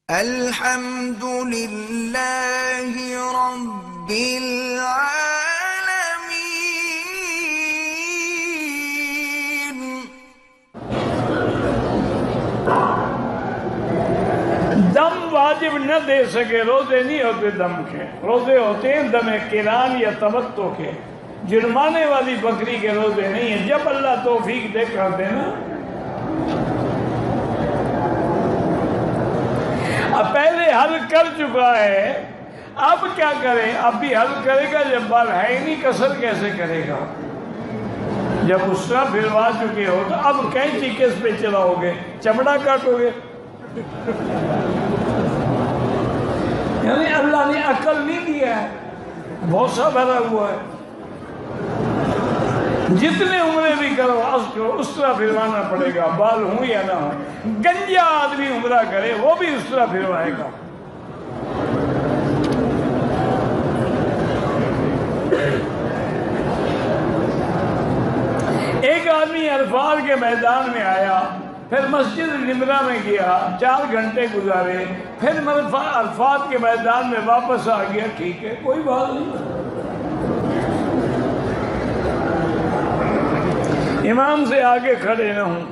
الحمد للہ رب العالمین۔ دم واجب نہ دے سکے، روزے نہیں ہوتے دم کے، روزے ہوتے ہیں دم قران یا تمتع کے، جرمانے والی بکری کے روزے نہیں ہیں، جب اللہ توفیق دے کر دینا۔ اب پہلے حل کر چکا ہے، اب کیا کرے؟ اب بھی حل کرے گا، جب بال ہے ہی نہیں کسر کیسے کرے گا؟ جب اس طرح پھروا چکے ہو تو اب کینچی کس پہ چلاؤ گے؟ چمڑا کاٹو گے؟ یعنی اللہ نے عقل نہیں دیا ہے، بھوسا بھرا ہوا ہے۔ جتنے عمرے بھی کرو اس طرح پھروانا پڑے گا، بال ہوں یا نہ ہوں۔ گنجا آدمی عمرہ کرے وہ بھی اس طرح پھروائے گا۔ ایک آدمی عرفات کے میدان میں آیا، پھر مسجد نمرہ میں گیا، 4 گھنٹے گزارے، پھر عرفات کے میدان میں واپس آ گیا، ٹھیک ہے، کوئی بات نہیں۔ امام سے آگے کھڑے نہ ہوں،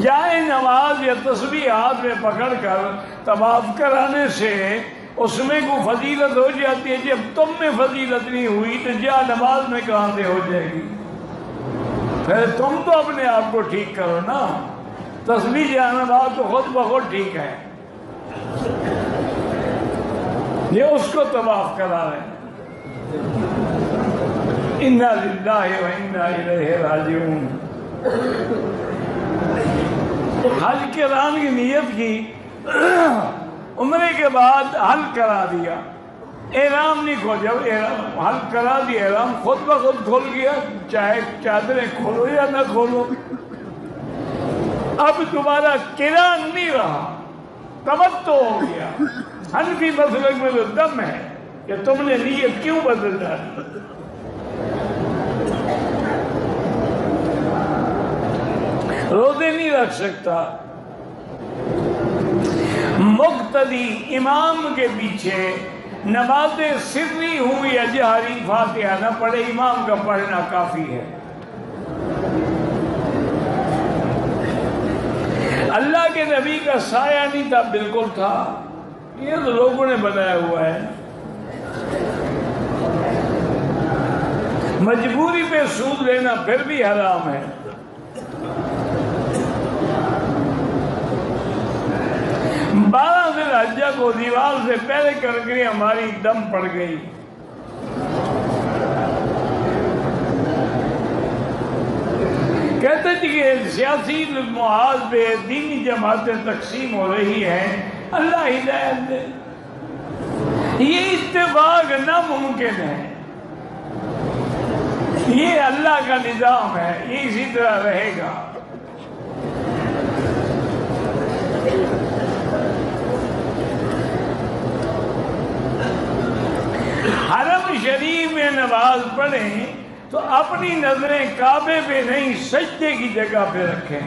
جائے نماز یا تسبیح ہاتھ میں پکڑ کر طواف کرانے سے اس میں کوئی فضیلت ہو جاتی ہے؟ جب تم میں فضیلت نہیں ہوئی تو جا نماز میں کہاں سے ہو جائے گی؟ پھر تم تو اپنے آپ کو ٹھیک کرو نا، تسبیح یا نماز تو خود بخود ٹھیک ہے، یہ اس کو طواف کرا رہے ہیں۔ اِنَّا لِلَّهِ وَإِنَّا إِلَيْهِ رَاجِعُونَ۔ حج کران کی نیت کی، عمرے کے بعد حل کرا دیا، احرام نہیں کھول، جب حل کرا دیا احرام خود بخود کھل گیا، چاہے چادریں کھولو یا نہ کھولو۔ اب دوبارہ کران نہیں رہا، تمتع ہو گیا۔ حنفی مسلک میں تو دم ہے کہ تم نے نیت کیوں بدل ڈالی؟ روزے نہیں رکھ سکتا۔ مقتدی امام کے پیچھے نماز سری ہوں یا جہری فاتحہ نہ پڑھے، امام کا پڑھنا کافی ہے۔ اللہ کے نبی کا سایہ نہیں تھا، بالکل تھا، یہ تو لوگوں نے بنایا ہوا ہے۔ مجبوری پہ سود لینا پھر بھی حرام ہے۔ 12 ذی الحجہ کو دیوار سے پہلے کر کے ہماری دم پڑ گئی۔ کہتے تھے کہ سیاسی محاذ پہ دینی جماعتیں تقسیم ہو رہی ہیں، اللہ ہدایت دے۔ یہ اتفاق ناممکن ہے، یہ اللہ کا نظام ہے، یہ اسی طرح رہے گا۔ حرم شریف میں نماز پڑھیں تو اپنی نظریں کعبے پہ نہیں، سجدے کی جگہ پہ رکھیں۔